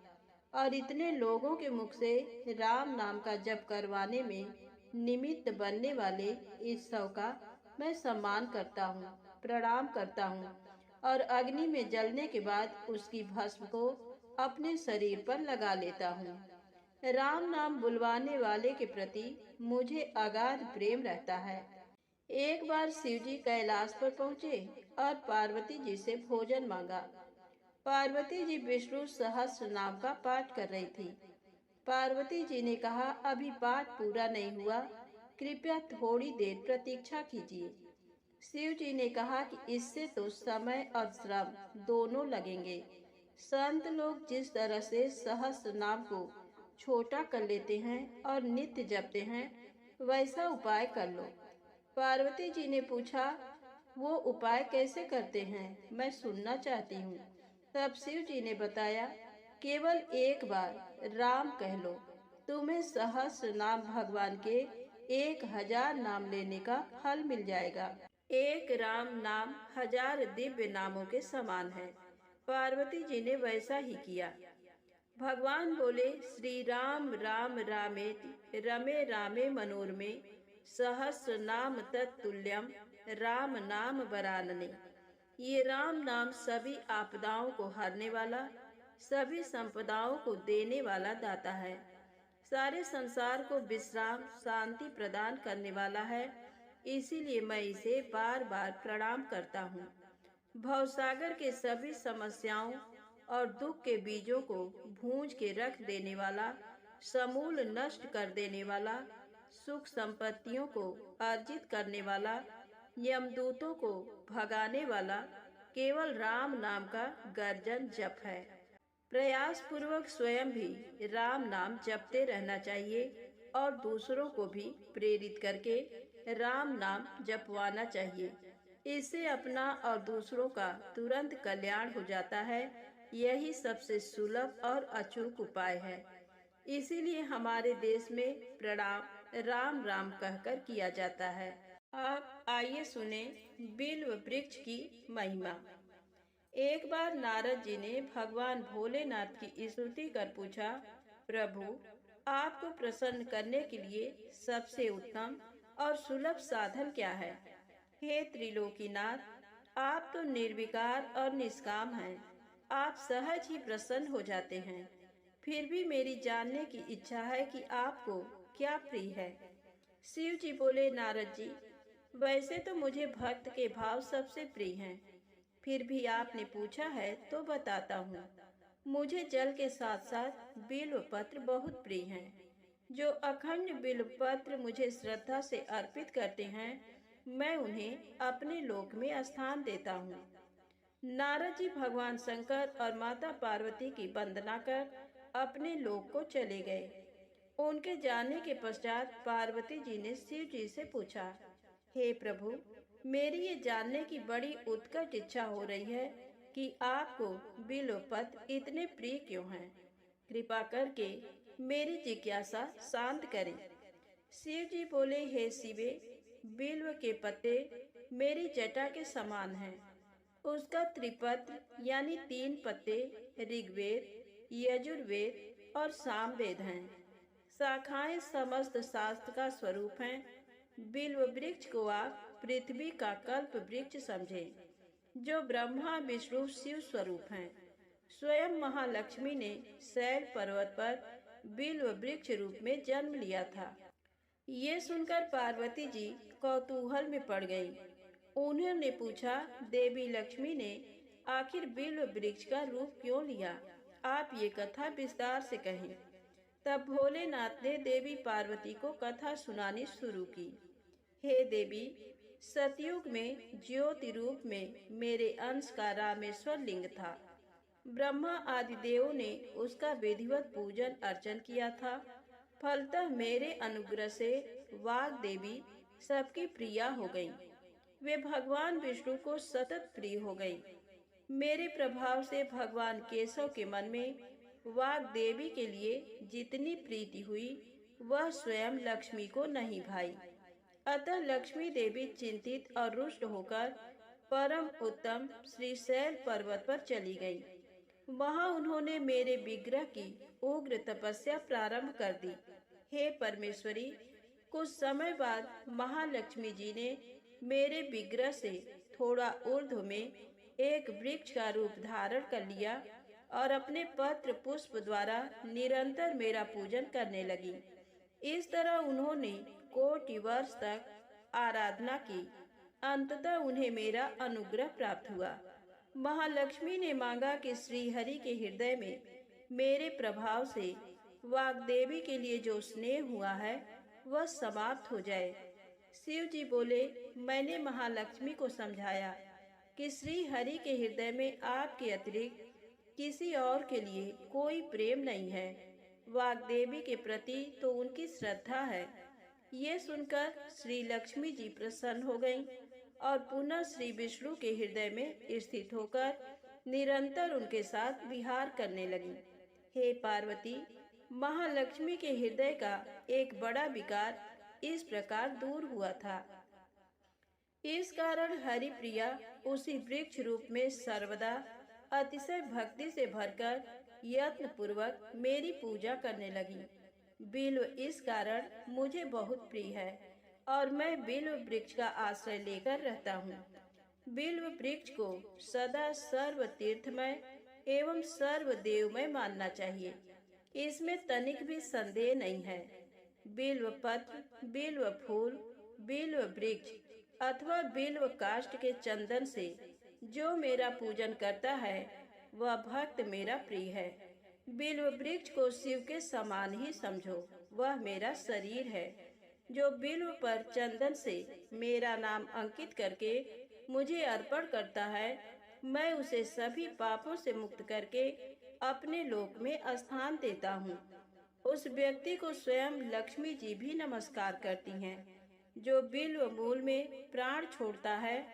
और इतने लोगों के मुख से राम नाम का जप करवाने में निमित्त बनने वाले इस शव का मैं सम्मान करता हूँ, प्रणाम करता हूँ और अग्नि में जलने के बाद उसकी भस्म को अपने शरीर पर लगा लेता हूँ। राम नाम बुलवाने वाले के प्रति मुझे अगाध प्रेम रहता है। एक बार शिव जी कैलाश पर पहुँचे और पार्वती जी से भोजन मांगा। पार्वती जी विष्णु सहस्त्र नाम का पाठ कर रही थी। पार्वती जी ने कहा, अभी पाठ पूरा नहीं हुआ, कृपया थोड़ी देर प्रतीक्षा कीजिए। शिव जी ने कहा कि इससे तो समय और श्रम दोनों लगेंगे। संत लोग जिस तरह से सहस्त्र नाम को छोटा कर लेते हैं और नित्य जपते हैं, वैसा उपाय कर लो। पार्वती जी ने पूछा, वो उपाय कैसे करते हैं, मैं सुनना चाहती हूँ। तब शिव जी ने बताया, केवल एक बार राम कह लो, तुम्हें सहस्त्र नाम भगवान के 1000 नाम लेने का फल मिल जाएगा। एक राम नाम 1000 दिव्य नामों के समान है। पार्वती जी ने वैसा ही किया। भगवान बोले, श्री राम राम रामेति रमे रामे मनोरमे सहस्र नाम तत्तुल्यम राम नाम वरानने। ये राम नाम सभी आपदाओं को हरने वाला, सभी संपदाओं को देने वाला दाता है। सारे संसार को विश्राम शांति प्रदान करने वाला है। इसीलिए मैं इसे बार बार प्रणाम करता हूँ। भवसागर के सभी समस्याओं और दुख के बीजों को भूंज के रख देने वाला, समूल नष्ट कर देने वाला, सुख संपत्तियों को अर्जित करने वाला, यमदूतों को भगाने वाला केवल राम नाम का गर्जन जप है। प्रयास पूर्वक स्वयं भी राम नाम जपते रहना चाहिए और दूसरों को भी प्रेरित करके राम नाम जपवाना चाहिए। इससे अपना और दूसरों का तुरंत कल्याण हो जाता है। यही सबसे सुलभ और अचूक उपाय है। इसीलिए हमारे देश में प्रणाम राम राम कहकर किया जाता है। अब आइए सुने बिल्व वृक्ष की महिमा। एक बार नारद जी ने भगवान भोलेनाथ की स्तुति कर पूछा, प्रभु, आपको प्रसन्न करने के लिए सबसे उत्तम और सुलभ साधन क्या है? हे त्रिलोकीनाथ, आप तो निर्विकार और निष्काम हैं। आप सहज ही प्रसन्न हो जाते हैं। फिर भी मेरी जानने की इच्छा है कि आपको क्या प्रिय है। शिव जी बोले, नारद जी, वैसे तो मुझे भक्त के भाव सबसे प्रिय हैं। फिर भी आपने पूछा है तो बताता हूँ। मुझे जल के साथ साथ बिल्व पत्र बहुत प्रिय हैं। जो अखंड बिल्व पत्र मुझे श्रद्धा से अर्पित करते हैं, मैं उन्हें अपने लोक में स्थान देता हूँ। नारद जी भगवान शंकर और माता पार्वती की वंदना कर अपने लोक को चले गए। उनके जाने के पश्चात पार्वती जी ने शिव जी से पूछा, हे प्रभु, मेरी ये जानने की बड़ी उत्कट इच्छा हो रही है कि आपको बिल्व पत्र इतने प्रिय क्यों हैं। कृपा करके मेरी जिज्ञासा शांत करें। शिव जी बोले, हे शिवे, बिल्व के पत्ते मेरी जटा के समान हैं। उसका त्रिपत्र यानी 3 पत्ते ऋग्वेद, यजुर्वेद और सामवेद हैं। शाखाएं समस्त शास्त्र का स्वरूप हैं। बिल्व वृक्ष को आप पृथ्वी का कल्प वृक्ष समझें, जो ब्रह्मा विष्णु शिव स्वरूप हैं। स्वयं महालक्ष्मी ने शैल पर्वत पर बिल्व वृक्ष रूप में जन्म लिया था। ये सुनकर पार्वती जी कौतूहल में पड़ गईं। उन्होंने पूछा, देवी लक्ष्मी ने आखिर बिल्व वृक्ष का रूप क्यों लिया? आप ये कथा विस्तार से कहें। तब भोलेनाथ ने देवी पार्वती को कथा सुनानी शुरू की। हे देवी, सतयुग में ज्योति रूप में मेरे अंश का रामेश्वर लिंग था। ब्रह्मा आदि देवों ने उसका विधिवत पूजन अर्चन किया था। फलतः मेरे अनुग्रह से वाग देवी सबकी प्रिया हो गईं। वे भगवान विष्णु को सतत प्रिय हो गईं। मेरे प्रभाव से भगवान केशव के मन में वाग देवी के लिए जितनी प्रीति हुई, वह स्वयं लक्ष्मी को नहीं भाई। अतः लक्ष्मी देवी चिंतित और रुष्ट होकर परम उत्तम श्री शैल पर्वत पर चली गईं। वहां उन्होंने मेरे विग्रह की उग्र तपस्या प्रारंभ कर दी। हे परमेश्वरी, कुछ समय बाद महालक्ष्मी जी ने मेरे विग्रह से थोड़ा ऊर्ध्व में एक वृक्ष का रूप धारण कर लिया और अपने पत्र पुष्प द्वारा निरंतर मेरा पूजन करने लगी। इस तरह उन्होंने कोटि वर्ष तक आराधना की। अंततः उन्हें मेरा अनुग्रह प्राप्त हुआ। महालक्ष्मी ने मांगा कि श्री हरि के हृदय में मेरे प्रभाव से वाग्देवी के लिए जो स्नेह हुआ है वह समाप्त हो जाए। शिव जी बोले, मैंने महालक्ष्मी को समझाया कि श्री हरि के हृदय में आपके अतिरिक्त किसी और के लिए कोई प्रेम नहीं है। वाग्देवी के प्रति तो उनकी श्रद्धा है। ये सुनकर श्री लक्ष्मी जी प्रसन्न हो गईं और पुनः श्री विष्णु के हृदय में स्थित होकर निरंतर उनके साथ विहार करने लगी। हे पार्वती, महालक्ष्मी के हृदय का एक बड़ा विकार इस प्रकार दूर हुआ था। इस कारण हरि प्रिया उसी वृक्ष रूप में सर्वदा अतिशय भक्ति से भरकर यत्न पूर्वक मेरी पूजा करने लगी। बिल्व इस कारण मुझे बहुत प्रिय है और मैं बिल्व वृक्ष का आश्रय लेकर रहता हूँ। बिल्व वृक्ष को सदा सर्व तीर्थमय एवं सर्व देवमय मानना चाहिए, इसमें तनिक भी संदेह नहीं है। बिल्व पत्र, बिल्व फूल, बिल्व वृक्ष अथवा बिल्व काष्ठ के चंदन से जो मेरा पूजन करता है वह भक्त मेरा प्रिय है। बिल्व वृक्ष को शिव के समान ही समझो, वह मेरा शरीर है। जो बिल्व पर चंदन से मेरा नाम अंकित करके मुझे अर्पण करता है, मैं उसे सभी पापों से मुक्त करके अपने लोक में स्थान देता हूँ। उस व्यक्ति को स्वयं लक्ष्मी जी भी नमस्कार करती हैं। जो बिल्व मूल में प्राण छोड़ता है,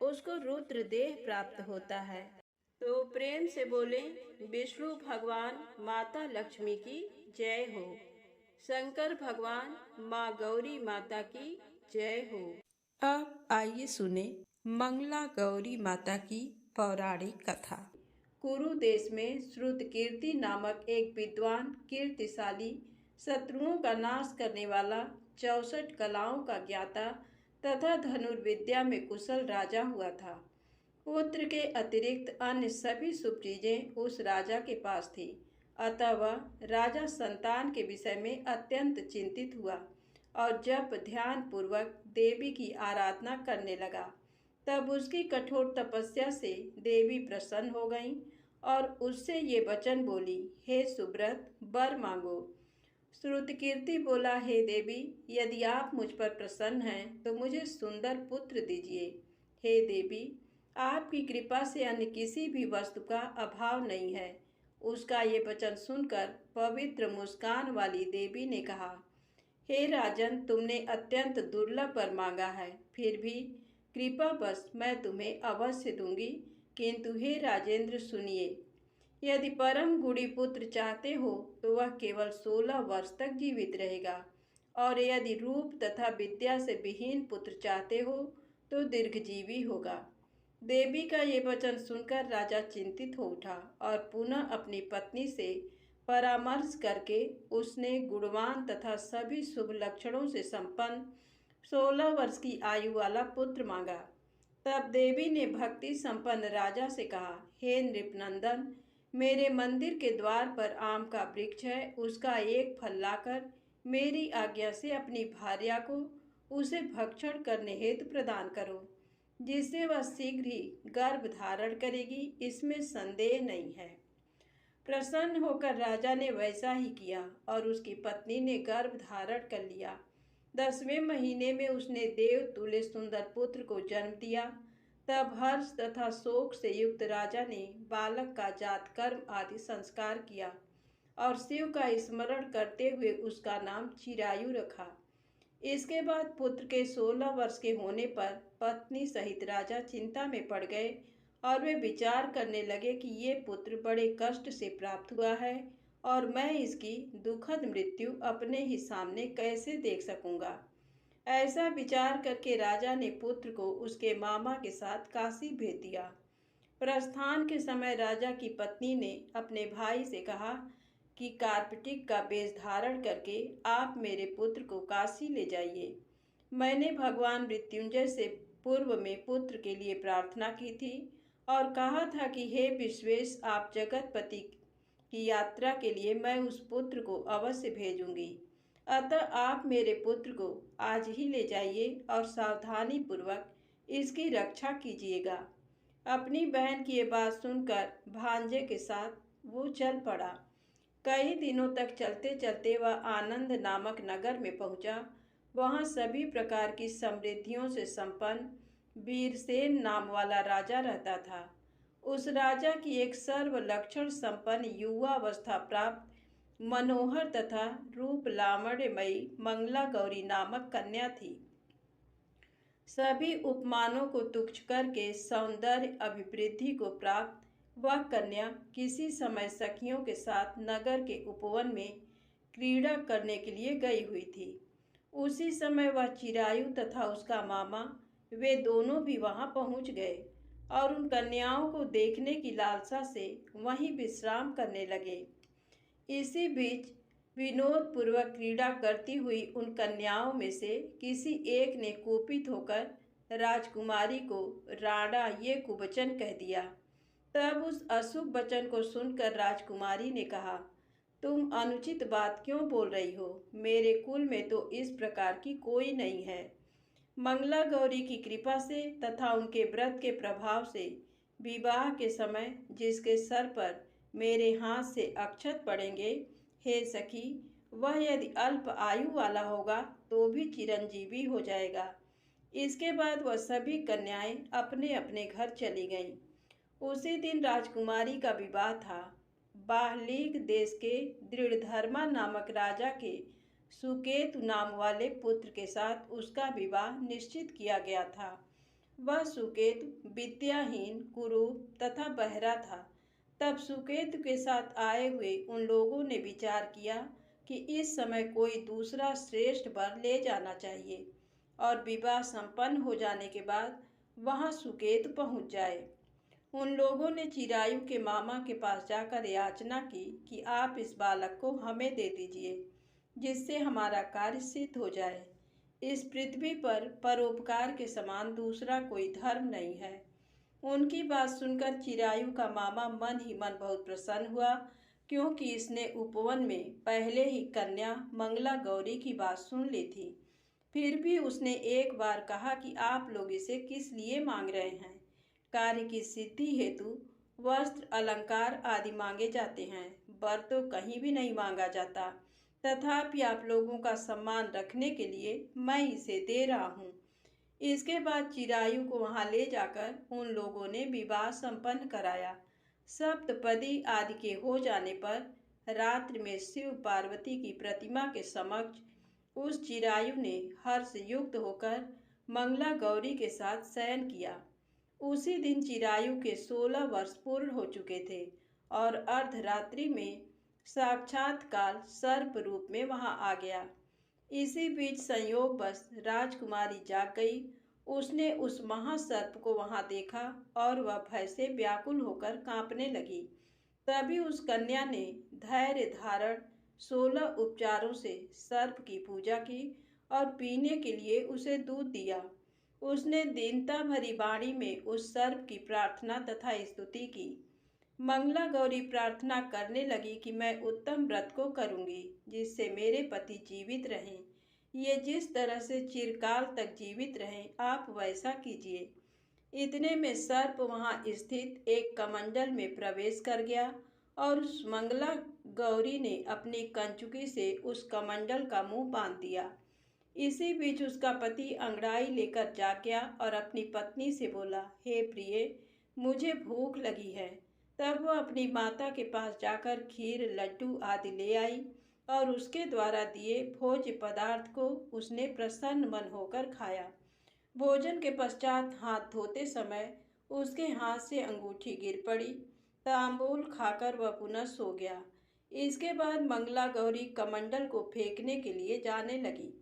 उसको रुद्र देह प्राप्त होता है। तो प्रेम से बोले, विष्णु भगवान माता लक्ष्मी की जय हो। शंकर भगवान माँ गौरी माता की जय हो। अब आइए सुने मंगला गौरी माता की पौराणिक कथा। कुरु देश में श्रुतकीर्ति नामक एक विद्वान, कीर्तिशाली, शत्रुओं का नाश करने वाला, 64 कलाओं का ज्ञाता तथा धनुर्विद्या में कुशल राजा हुआ था। पुत्र के अतिरिक्त अन्य सभी शुभ चीजें उस राजा के पास थी। अतः वह राजा संतान के विषय में अत्यंत चिंतित हुआ और जब ध्यान पूर्वक देवी की आराधना करने लगा, तब उसकी कठोर तपस्या से देवी प्रसन्न हो गईं और उससे ये वचन बोली, हे सुब्रत, वर मांगो। श्रुतकीर्ति बोला, हे देवी, यदि आप मुझ पर प्रसन्न हैं तो मुझे सुंदर पुत्र दीजिए। हे देवी, आपकी कृपा से अन्य किसी भी वस्तु का अभाव नहीं है। उसका ये वचन सुनकर पवित्र मुस्कान वाली देवी ने कहा, हे राजन, तुमने अत्यंत दुर्लभ वर मांगा है, फिर भी कृपावश मैं तुम्हें अवश्य दूंगी। किंतु हे राजेंद्र, सुनिए, यदि परम गुणी पुत्र चाहते हो तो वह केवल 16 वर्ष तक जीवित रहेगा, और यदि रूप तथा विद्या से विहीन पुत्र चाहते हो तो दीर्घजीवी होगा। देवी का ये वचन सुनकर राजा चिंतित हो उठा और पुनः अपनी पत्नी से परामर्श करके उसने गुणवान तथा सभी शुभ लक्षणों से संपन्न 16 वर्ष की आयु वाला पुत्र मांगा। तब देवी ने भक्ति संपन्न राजा से कहा, हे नृपनंदन, मेरे मंदिर के द्वार पर आम का वृक्ष है, उसका एक फल लाकर मेरी आज्ञा से अपनी भार्या को उसे भक्षण करने हेतु प्रदान करो, जिससे वह शीघ्र ही गर्भ धारण करेगी, इसमें संदेह नहीं है। प्रसन्न होकर राजा ने वैसा ही किया और उसकी पत्नी ने गर्भ धारण कर लिया। 10वें महीने में उसने देव तुल्य सुंदर पुत्र को जन्म दिया। तब हर्ष तथा शोक से युक्त राजा ने बालक का जात कर्म आदि संस्कार किया और शिव का स्मरण करते हुए उसका नाम चिरायु रखा। इसके बाद पुत्र के 16 वर्ष के होने पर पत्नी सहित राजा चिंता में पड़ गए और वे विचार करने लगे कि ये पुत्र बड़े कष्ट से प्राप्त हुआ है और मैं इसकी दुखद मृत्यु अपने ही सामने कैसे देख सकूंगा। ऐसा विचार करके राजा ने पुत्र को उसके मामा के साथ काशी भेज दिया। प्रस्थान के समय राजा की पत्नी ने अपने भाई से कहा कि कार्पटिक का वेश धारण करके आप मेरे पुत्र को काशी ले जाइए। मैंने भगवान मृत्युंजय से पूर्व में पुत्र के लिए प्रार्थना की थी और कहा था कि हे विश्वेश, आप जगतपति की यात्रा के लिए मैं उस पुत्र को अवश्य भेजूंगी। अतः आप मेरे पुत्र को आज ही ले जाइए और सावधानी पूर्वक इसकी रक्षा कीजिएगा। अपनी बहन की ये बात सुनकर भांजे के साथ वो चल पड़ा। कई दिनों तक चलते चलते वह आनंद नामक नगर में पहुंचा। वहां सभी प्रकार की समृद्धियों से संपन्न वीरसेन नाम वाला राजा रहता था। उस राजा की एक सर्वलक्षण संपन्न युवावस्था प्राप्त मनोहर तथा रूप लावण्यमयी मंगला गौरी नामक कन्या थी। सभी उपमानों को तुच्छ करके सौंदर्य अभिवृद्धि को प्राप्त वह कन्या किसी समय सखियों के साथ नगर के उपवन में क्रीड़ा करने के लिए गई हुई थी। उसी समय वह चिरायु तथा उसका मामा, वे दोनों भी वहां पहुंच गए और उन कन्याओं को देखने की लालसा से वहीं विश्राम करने लगे। इसी बीच विनोद पूर्वक क्रीड़ा करती हुई उन कन्याओं में से किसी एक ने कुपित होकर राजकुमारी को राणा ये कुवचन कह दिया। तब उस अशुभ वचन को सुनकर राजकुमारी ने कहा, तुम अनुचित बात क्यों बोल रही हो? मेरे कुल में तो इस प्रकार की कोई नहीं है। मंगला गौरी की कृपा से तथा उनके व्रत के प्रभाव से विवाह के समय जिसके सर पर मेरे हाथ से अक्षत पड़ेंगे, हे सखी, वह यदि अल्प आयु वाला होगा तो भी चिरंजीवी हो जाएगा। इसके बाद वह सभी कन्याएं अपने अपने घर चली गईं। उसी दिन राजकुमारी का विवाह था। बाहलीक देश के दृढ़धर्मा नामक राजा के सुकेतु नाम वाले पुत्र के साथ उसका विवाह निश्चित किया गया था। वह सुकेतु विद्याहीन, कुरूप तथा बहरा था। तब सुकेतु के साथ आए हुए उन लोगों ने विचार किया कि इस समय कोई दूसरा श्रेष्ठ वर ले जाना चाहिए और विवाह संपन्न हो जाने के बाद वहां सुकेतु पहुंच जाए। उन लोगों ने चिरायु के मामा के पास जाकर याचना की कि आप इस बालक को हमें दे दीजिए, जिससे हमारा कार्य सिद्ध हो जाए। इस पृथ्वी पर परोपकार के समान दूसरा कोई धर्म नहीं है। उनकी बात सुनकर चिरायु का मामा मन ही मन बहुत प्रसन्न हुआ, क्योंकि इसने उपवन में पहले ही कन्या मंगला गौरी की बात सुन ली थी। फिर भी उसने एक बार कहा कि आप लोग इसे किस लिए मांग रहे हैं। कार्य की सिद्धि हेतु वस्त्र, अलंकार आदि मांगे जाते हैं, वर तो कहीं भी नहीं मांगा जाता। तथापि आप लोगों का सम्मान रखने के लिए मैं इसे दे रहा हूँ। इसके बाद चिरायु को वहां ले जाकर उन लोगों ने विवाह संपन्न कराया। सप्तपदी आदि के हो जाने पर रात्रि में शिव पार्वती की प्रतिमा के समक्ष उस चिरायु ने हर्ष युक्त होकर मंगला गौरी के साथ शयन किया। उसी दिन चिरायु के 16 वर्ष पूर्ण हो चुके थे और अर्धरात्रि में साक्षात्कार सर्प रूप में वहां आ गया। इसी बीच संयोगवश राजकुमारी जाग गई। उसने उस महासर्प को वहां देखा और वह भय से व्याकुल होकर कांपने लगी। तभी उस कन्या ने धैर्य धारण 16 उपचारों से सर्प की पूजा की और पीने के लिए उसे दूध दिया। उसने दीनता भरी वाणी में उस सर्प की प्रार्थना तथा स्तुति की। मंगला गौरी प्रार्थना करने लगी कि मैं उत्तम व्रत को करूंगी, जिससे मेरे पति जीवित रहें। ये जिस तरह से चिरकाल तक जीवित रहें, आप वैसा कीजिए। इतने में सर्प वहां स्थित एक कमंडल में प्रवेश कर गया और उस मंगला गौरी ने अपनी कंचुकी से उस कमंडल का मुंह बांध दिया। इसी बीच उसका पति अंगड़ाई लेकर जाग गया और अपनी पत्नी से बोला, हे प्रिय, मुझे भूख लगी है। तब वह अपनी माता के पास जाकर खीर, लड्डू आदि ले आई और उसके द्वारा दिए भोज्य पदार्थ को उसने प्रसन्न मन होकर खाया। भोजन के पश्चात हाथ धोते समय उसके हाथ से अंगूठी गिर पड़ी। तांबूल खाकर वह पुनः सो गया। इसके बाद मंगला गौरी कमंडल को फेंकने के लिए जाने लगी।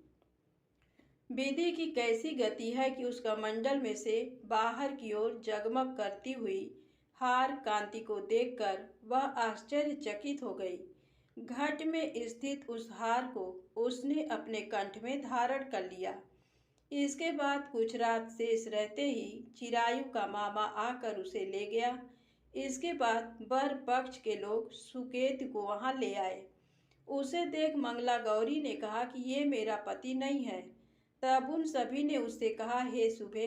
विधि की कैसी गति है कि उस कमंडल में से बाहर की ओर जगमग करती हुई हार कांति को देखकर वह आश्चर्यचकित हो गई। घट में स्थित उस हार को उसने अपने कंठ में धारण कर लिया। इसके बाद कुछ रात शेष रहते ही चिरायु का मामा आकर उसे ले गया। इसके बाद वर पक्ष के लोग सुकेतु को वहां ले आए। उसे देख मंगला गौरी ने कहा कि ये मेरा पति नहीं है। तब उन सभी ने उससे कहा, हे सुबे,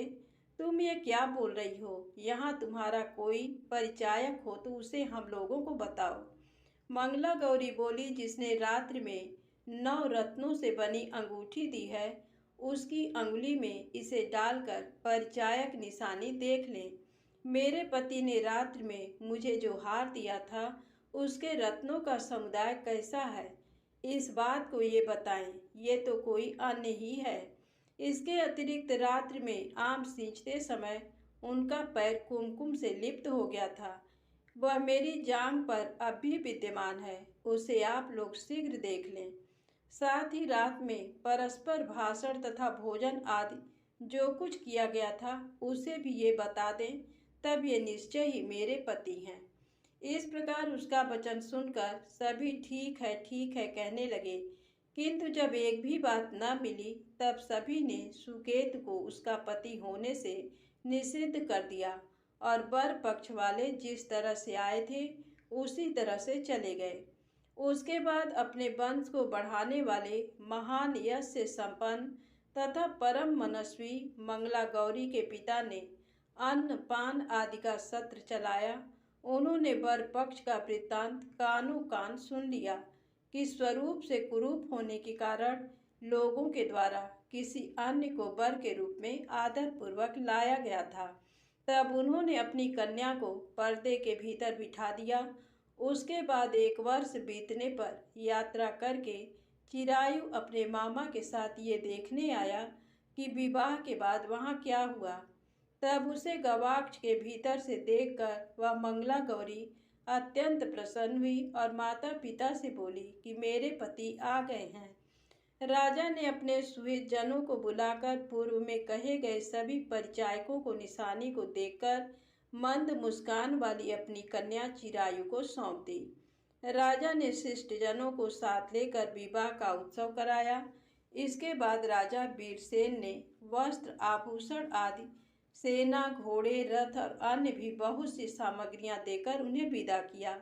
तुम ये क्या बोल रही हो? यहाँ तुम्हारा कोई परिचायक हो तो उसे हम लोगों को बताओ। मंगला गौरी बोली, जिसने रात्रि में 9 रत्नों से बनी अंगूठी दी है, उसकी अंगुली में इसे डालकर परिचायक निशानी देख लें। मेरे पति ने रात्रि में मुझे जो हार दिया था, उसके रत्नों का समुदाय कैसा है, इस बात को ये बताएं। ये तो कोई अन्य ही है। इसके अतिरिक्त रात्रि में आम सींचते समय उनका पैर कुमकुम से लिप्त हो गया था। वह मेरी जांघ पर अब भी विद्यमान है। उसे आप लोग शीघ्र देख लें। साथ ही रात में परस्पर भाषण तथा भोजन आदि जो कुछ किया गया था, उसे भी ये बता दें। तब ये निश्चय ही मेरे पति हैं। इस प्रकार उसका वचन सुनकर सभी ठीक है कहने लगे। किंतु जब एक भी बात न मिली, तब सभी ने सुकेतु को उसका पति होने से निषिद्ध कर दिया और वर पक्ष वाले जिस तरह से आए थे उसी तरह से चले गए। उसके बाद अपने वंश को बढ़ाने वाले महान यश से संपन्न तथा परम मनस्वी मंगला गौरी के पिता ने अन्न पान आदि का सत्र चलाया। उन्होंने वर पक्ष का वृत्तांत कानों कान सुन लिया। कि स्वरूप से कुरूप होने के कारण लोगों के द्वारा किसी अन्य को वर के रूप में आदर पूर्वक लाया गया था। तब उन्होंने अपनी कन्या को पर्दे के भीतर बिठा दिया। उसके बाद 1 वर्ष बीतने पर यात्रा करके चिरायु अपने मामा के साथ ये देखने आया कि विवाह के बाद वहाँ क्या हुआ। तब उसे गवाक्ष के भीतर से देखकर वह मंगला गौरी अत्यंत प्रसन्न हुई और माता पिता से बोली कि मेरे पति आ गए हैं। राजा ने अपने सुहित जनों को बुलाकर पूर्व में कहे गए सभी परिचायकों को निशानी को देखकर मंद मुस्कान वाली अपनी कन्या चिरायु को सौंप दी। राजा ने शिष्ट जनों को साथ लेकर विवाह का उत्सव कराया। इसके बाद राजा वीरसेन ने वस्त्र आभूषण आदि सेना घोड़े रथ और अन्य भी बहुत सी सामग्रियां देकर उन्हें विदा किया।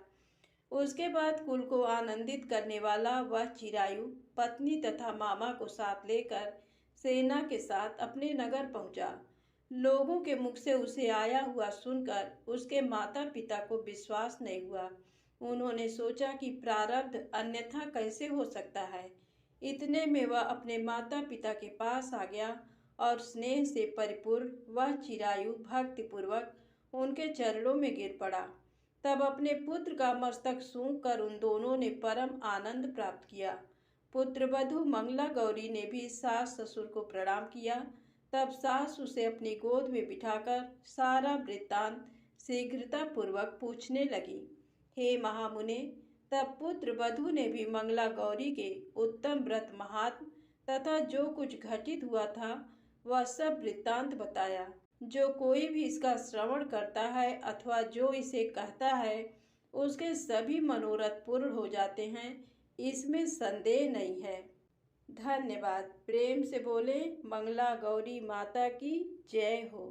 उसके बाद कुल को आनंदित करने वाला वह चिरायु पत्नी तथा मामा को साथ लेकर सेना के साथ अपने नगर पहुंचा। लोगों के मुख से उसे आया हुआ सुनकर उसके माता पिता को विश्वास नहीं हुआ। उन्होंने सोचा कि प्रारब्ध अन्यथा कैसे हो सकता है। इतने में वह अपने माता पिता के पास आ गया और स्नेह से परिपूर्ण वह चिरायु भक्तिपूर्वक उनके चरणों में गिर पड़ा। तब अपने पुत्र का मस्तक सूंघ कर उन दोनों ने परम आनंद प्राप्त किया। पुत्रवधू मंगला गौरी ने भी सास ससुर को प्रणाम किया। तब सास उसे अपनी गोद में बिठाकर सारा वृत्तांत शीघ्रता पूर्वक पूछने लगी। हे महामुने, तब पुत्र वधू ने भी मंगला गौरी के उत्तम व्रत महात्म तथा जो कुछ घटित हुआ था वह सब वृत्तांत बताया। जो कोई भी इसका श्रवण करता है अथवा जो इसे कहता है उसके सभी मनोरथ पूर्ण हो जाते हैं, इसमें संदेह नहीं है। धन्यवाद। प्रेम से बोले मंगला गौरी माता की जय हो।